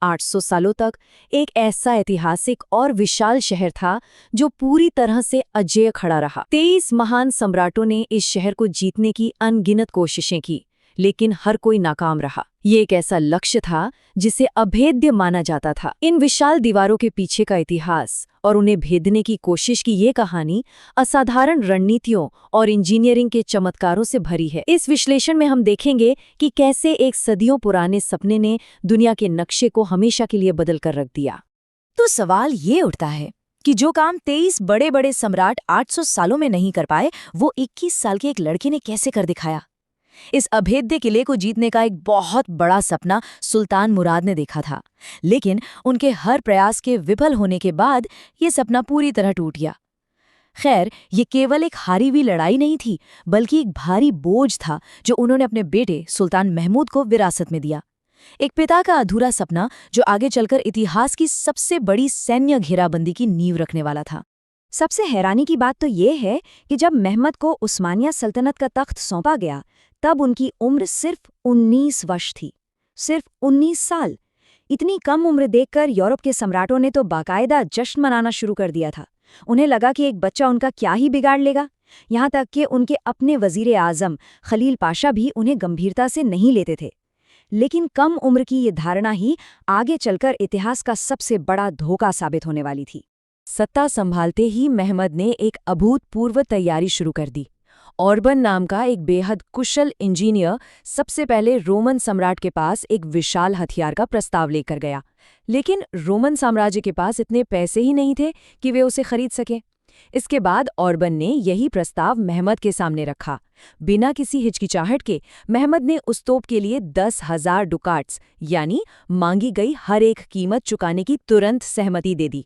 800 सालों तक एक ऐसा ऐतिहासिक और विशाल शहर था जो पूरी तरह से अजेय खड़ा रहा। 23 महान सम्राटों ने इस शहर को जीतने की अनगिनत कोशिशें की, लेकिन हर कोई नाकाम रहा। ये एक ऐसा लक्ष्य था जिसे अभेद्य माना जाता था। इन विशाल दीवारों के पीछे का इतिहास और उन्हें भेदने की कोशिश की ये कहानी असाधारण रणनीतियों और इंजीनियरिंग के चमत्कारों से भरी है। इस विश्लेषण में हम देखेंगे कि कैसे एक सदियों पुराने सपने ने दुनिया के नक्शे को हमेशा के लिए बदल कर रख दिया। तो सवाल ये उठता है कि जो काम 23 बड़े बड़े सम्राट 800 सालों में नहीं कर पाए, वो 21 साल के एक लड़के ने कैसे कर दिखाया। इस अभेद्य किले को जीतने का एक बहुत बड़ा सपना सुल्तान मुराद ने देखा था, लेकिन उनके हर प्रयास के विफल होने के बाद ये सपना पूरी तरह टूट गया। खैर, ये केवल एक हारी हुई लड़ाई नहीं थी, बल्कि एक भारी बोझ था जो उन्होंने अपने बेटे सुल्तान महमूद को विरासत में दिया। एक पिता का अधूरा सपना जो आगे चलकर इतिहास की सबसे बड़ी सैन्य घेराबंदी की नींव रखने वाला था। सबसे हैरानी की बात तो ये है कि जब महमद को उस्मानिया सल्तनत का तख्त सौंपा गया, तब उनकी उम्र सिर्फ 19 वर्ष थी। सिर्फ 19 साल। इतनी कम उम्र देखकर यूरोप के सम्राटों ने तो बाकायदा जश्न मनाना शुरू कर दिया था। उन्हें लगा कि एक बच्चा उनका क्या ही बिगाड़ लेगा। यहाँ तक कि उनके अपने वजीर आजम खलील पाशा भी उन्हें गंभीरता से नहीं लेते थे। लेकिन कम उम्र की ये धारणा ही आगे चलकर इतिहास का सबसे बड़ा धोखा साबित होने वाली थी। सत्ता संभालते ही महमद ने एक अभूतपूर्व तैयारी शुरू कर दी। ऑर्बन नाम का एक बेहद कुशल इंजीनियर सबसे पहले रोमन सम्राट के पास एक विशाल हथियार का प्रस्ताव लेकर गया, लेकिन रोमन साम्राज्य के पास इतने पैसे ही नहीं थे कि वे उसे खरीद सकें। इसके बाद ऑर्बन ने यही प्रस्ताव महमद के सामने रखा। बिना किसी हिचकिचाहट के महमद ने उस तोप के लिए 10,000 डुकाट्स यानी मांगी गई हर एक कीमत चुकाने की तुरंत सहमति दे दी।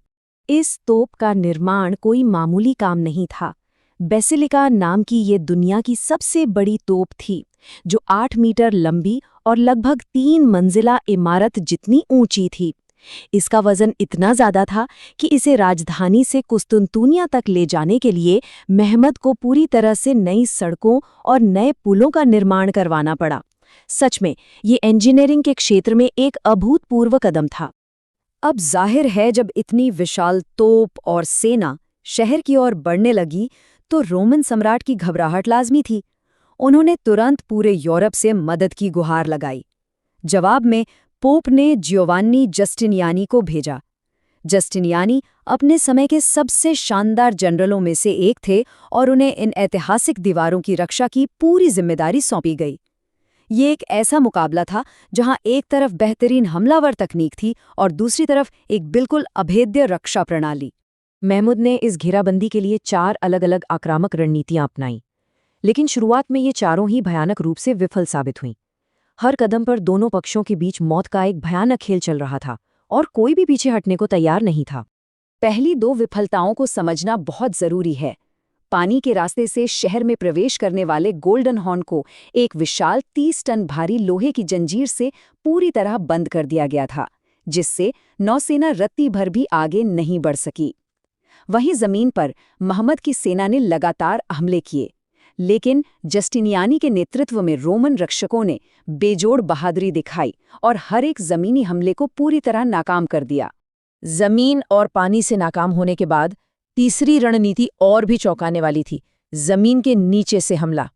इस तोप का निर्माण कोई मामूली काम नहीं था। बेसिलिका नाम की ये दुनिया की सबसे बड़ी तोप थी, जो 8 मीटर लंबी और लगभग 3 मंजिला इमारत जितनी ऊंची थी। इसका वजन इतना ज्यादा था कि इसे राजधानी से कुस्तुनतुनिया तक ले जाने के लिए महमद को पूरी तरह से नई सड़कों और नए पुलों का निर्माण करवाना पड़ा। सच में ये इंजीनियरिंग के क्षेत्र में एक अभूतपूर्व कदम था। अब जाहिर है, जब इतनी विशाल तोप और सेना शहर की ओर बढ़ने लगी तो रोमन सम्राट की घबराहट लाजमी थी। उन्होंने तुरंत पूरे यूरोप से मदद की गुहार लगाई। जवाब में पोप ने जियोवान्नी जस्टिनियानी को भेजा। जस्टिनियानी अपने समय के सबसे शानदार जनरलों में से एक थे और उन्हें इन ऐतिहासिक दीवारों की रक्षा की पूरी जिम्मेदारी सौंपी गई। ये एक ऐसा मुकाबला था जहां एक तरफ बेहतरीन हमलावर तकनीक थी और दूसरी तरफ एक बिल्कुल अभेद्य रक्षा प्रणाली। महमूद ने इस घेराबंदी के लिए 4 अलग-अलग आक्रामक रणनीतियां अपनाईं, लेकिन शुरुआत में ये चारों ही भयानक रूप से विफल साबित हुईं। हर कदम पर दोनों पक्षों के बीच मौत का एक भयानक खेल चल रहा था और कोई भी पीछे हटने को तैयार नहीं था। पहली 2 विफलताओं को समझना बहुत जरूरी है। पानी के रास्ते से शहर में प्रवेश करने वाले गोल्डन हॉर्न को एक विशाल 30 टन भारी लोहे की जंजीर से पूरी तरह बंद कर दिया गया था, जिससे नौसेना रत्ती भर भी आगे नहीं बढ़ सकी। वहीं जमीन पर महमद की सेना ने लगातार हमले किए, लेकिन जस्टिनियानी के नेतृत्व में रोमन रक्षकों ने बेजोड़ बहादुरी दिखाई और हर एक जमीनी हमले को पूरी तरह नाकाम कर दिया। जमीन और पानी से नाकाम होने के बाद तीसरी रणनीति और भी चौंकाने वाली थी, जमीन के नीचे से हमला।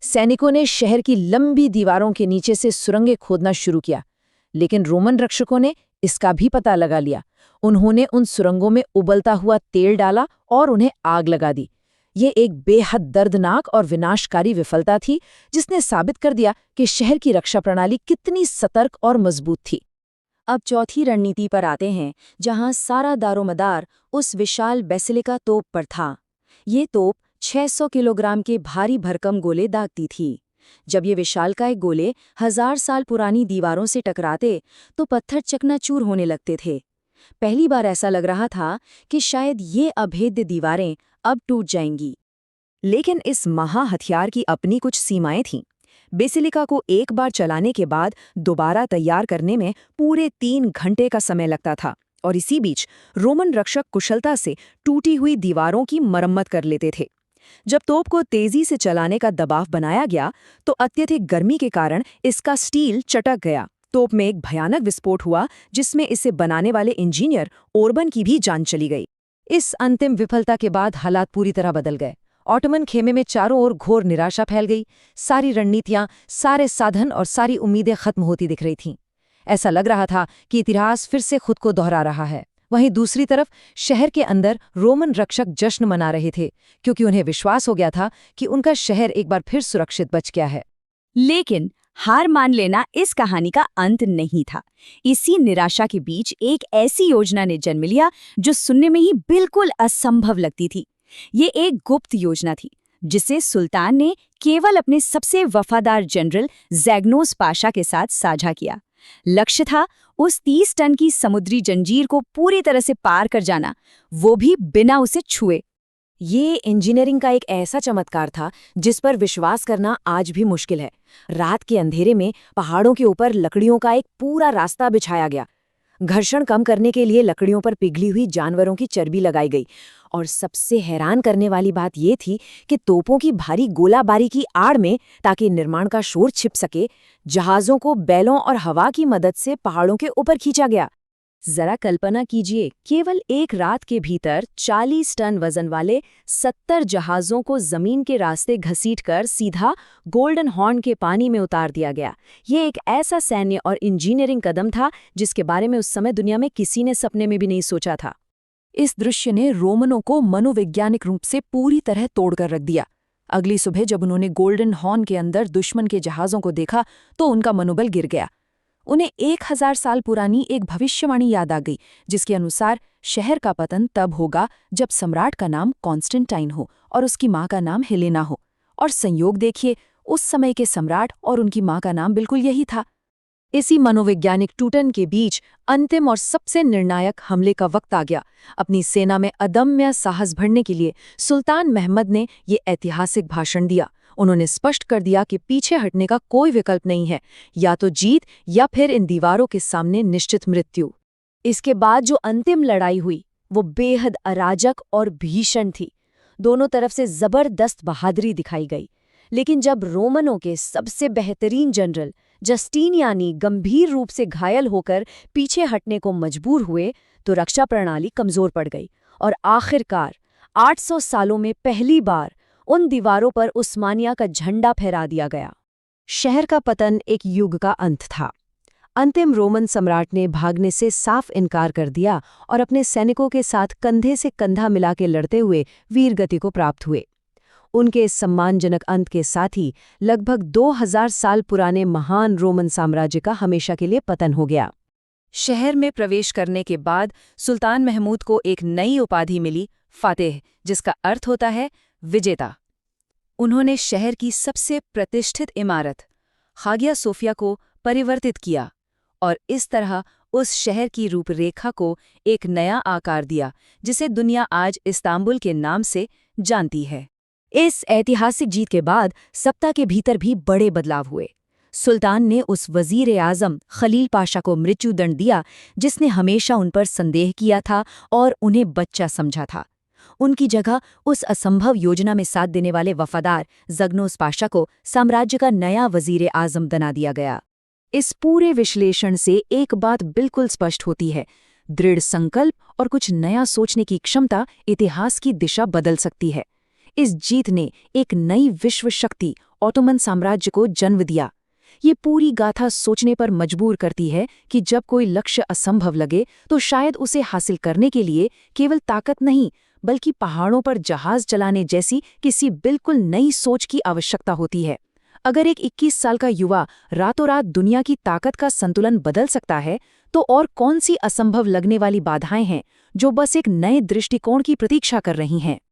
सैनिकों ने शहर की लंबी दीवारों के नीचे से सुरंगें खोदना शुरू किया, लेकिन रोमन रक्षकों ने इसका भी पता लगा लिया। उन्होंने उन सुरंगों में उबलता हुआ तेल डाला और उन्हें आग लगा दी। ये एक बेहद दर्दनाक और विनाशकारी विफलता थी, जिसने साबित कर दिया कि शहर की रक्षा प्रणाली कितनी सतर्क और मजबूत थी। अब चौथी रणनीति पर आते हैं, जहां सारा दारोमदार उस विशाल बेसिलिका तोप पर था। ये तोप 600 किलोग्राम के भारी भरकम गोले दागती थी। जब ये विशालकाय गोले 1000 साल पुरानी दीवारों से टकराते तो पत्थर चकनाचूर होने लगते थे। पहली बार ऐसा लग रहा था कि शायद ये अभेद्य दीवारें अब टूट जाएंगी। लेकिन इस महा हथियार की अपनी कुछ सीमाएं थीं। बेसिलिका को एक बार चलाने के बाद दोबारा तैयार करने में पूरे 3 घंटे का समय लगता था, और इसी बीच रोमन रक्षक कुशलता से टूटी हुई दीवारों की मरम्मत कर लेते थे। जब तोप को तेजी से चलाने का दबाव बनाया गया तो अत्यधिक गर्मी के कारण इसका स्टील चटक गया, तोप में एक भयानक विस्फोट हुआ जिसमें इसे बनाने वाले इंजीनियर ओर्बन की भी जान चली गई। इस अंतिम विफलता के बाद हालात पूरी तरह बदल गए। ऑटोमन खेमे में चारों ओर घोर निराशा फैल गई। सारी रणनीतियां, सारे साधन और सारी उम्मीदें खत्म होती दिख रही थीं। ऐसा लग रहा था कि इतिहास फिर से खुद को दोहरा रहा है। वहीं दूसरी तरफ शहर के अंदर रोमन रक्षक जश्न मना रहे थे, क्योंकि उन्हें विश्वास हो गया था कि उनका शहर एक बार फिर सुरक्षित बच गया है। लेकिन हार मान लेना इस कहानी का अंत नहीं था। इसी निराशा के बीच एक ऐसी योजना ने जन्म लिया जो सुनने में ही बिल्कुल असंभव लगती थी। ये एक गुप्त योजना थी जिसे सुल्तान ने केवल अपने सबसे वफादार जनरल ज़ैगनोस पाशा के साथ साझा किया। लक्ष्य था उस 30 टन की समुद्री जंजीर को पूरी तरह से पार कर जाना, वो भी बिना उसे छुए। ये इंजीनियरिंग का एक ऐसा चमत्कार था जिस पर विश्वास करना आज भी मुश्किल है। रात के अंधेरे में पहाड़ों के ऊपर लकड़ियों का एक पूरा रास्ता बिछाया गया। घर्षण कम करने के लिए लकड़ियों पर पिघली हुई जानवरों की चर्बी लगाई गई। और सबसे हैरान करने वाली बात ये थी कि तोपों की भारी गोलाबारी की आड़ में, ताकि निर्माण का शोर छिप सके, जहाज़ों को बैलों और हवा की मदद से पहाड़ों के ऊपर खींचा गया। जरा कल्पना कीजिए, केवल एक रात के भीतर 40 टन वजन वाले 70 जहाज़ों को जमीन के रास्ते घसीटकर सीधा गोल्डन हॉर्न के पानी में उतार दिया गया। ये एक ऐसा सैन्य और इंजीनियरिंग कदम था जिसके बारे में उस समय दुनिया में किसी ने सपने में भी नहीं सोचा था। इस दृश्य ने रोमनों को मनोवैज्ञानिक रूप से पूरी तरह तोड़कर रख दिया। अगली सुबह जब उन्होंने गोल्डन हॉर्न के अंदर दुश्मन के जहाज़ों को देखा तो उनका मनोबल गिर गया। उन्हें 1000 साल पुरानी एक भविष्यवाणी याद आ गई, जिसके अनुसार शहर का पतन तब होगा जब सम्राट का नाम कॉन्स्टेंटाइन हो और उसकी माँ का नाम हेलेना हो। और संयोग देखिए, उस समय के सम्राट और उनकी माँ का नाम बिल्कुल यही था। इसी मनोवैज्ञानिक टूटन के बीच अंतिम और सबसे निर्णायक हमले का वक्त आ गया। अपनी सेना में अदम्य साहस भरने के लिए सुल्तान महमद ने ये ऐतिहासिक भाषण दिया। उन्होंने स्पष्ट कर दिया कि पीछे हटने का कोई विकल्प नहीं है, या तो जीत या फिर इन दीवारों के सामने निश्चित मृत्यु। इसके बाद जो अंतिम लड़ाई हुई वो बेहद अराजक और भीषण थी। दोनों तरफ से जबरदस्त बहादुरी दिखाई गई। लेकिन जब रोमनों के सबसे बेहतरीन जनरल जस्टिनियानी गंभीर रूप से घायल होकर पीछे हटने को मजबूर हुए, तो रक्षा प्रणाली कमजोर पड़ गई और आखिरकार 800 सालों में पहली बार उन दीवारों पर उस्मानिया का झंडा फहरा दिया गया। शहर का पतन एक युग का अंत था। अंतिम रोमन सम्राट ने भागने से साफ इनकार कर दिया और अपने सैनिकों के साथ कंधे से कंधा मिला के लड़ते हुए वीरगति को प्राप्त हुए। उनके इस सम्मानजनक अंत के साथ ही लगभग 2000 साल पुराने महान रोमन साम्राज्य का हमेशा के लिए पतन हो गया। शहर में प्रवेश करने के बाद सुल्तान महमूद को एक नई उपाधि मिली, फातेह, जिसका अर्थ होता है विजेता। उन्होंने शहर की सबसे प्रतिष्ठित इमारत हागिया सोफिया को परिवर्तित किया और इस तरह उस शहर की रूपरेखा को एक नया आकार दिया, जिसे दुनिया आज इस्तांबुल के नाम से जानती है। इस ऐतिहासिक जीत के बाद सप्ताह के भीतर भी बड़े बदलाव हुए। सुल्तान ने उस वज़ीर-ए-आज़म खलील पाशा को मृत्युदंड दिया जिसने हमेशा उन पर संदेह किया था और उन्हें बच्चा समझा था। उनकी जगह उस असंभव योजना में साथ देने वाले वफादार ज़गनोस पाशा को साम्राज्य का नया वज़ीर-ए-आज़म बना दिया गया। इस पूरे विश्लेषण से एक बात बिल्कुल स्पष्ट होती है, दृढ़ संकल्प और कुछ नया सोचने की क्षमता इतिहास की दिशा बदल सकती है। इस जीत ने एक नई विश्व शक्ति ऑटोमन साम्राज्य को जन्म दिया। ये पूरी गाथा सोचने पर मजबूर करती है कि जब कोई लक्ष्य असंभव लगे तो शायद उसे हासिल करने के लिए केवल ताकत नहीं, बल्कि पहाड़ों पर जहाज चलाने जैसी किसी बिल्कुल नई सोच की आवश्यकता होती है। अगर एक 21 साल का युवा रातों रात दुनिया की ताकत का संतुलन बदल सकता है, तो और कौन सी असंभव लगने वाली बाधाएं हैं जो बस एक नए दृष्टिकोण की प्रतीक्षा कर रही हैं।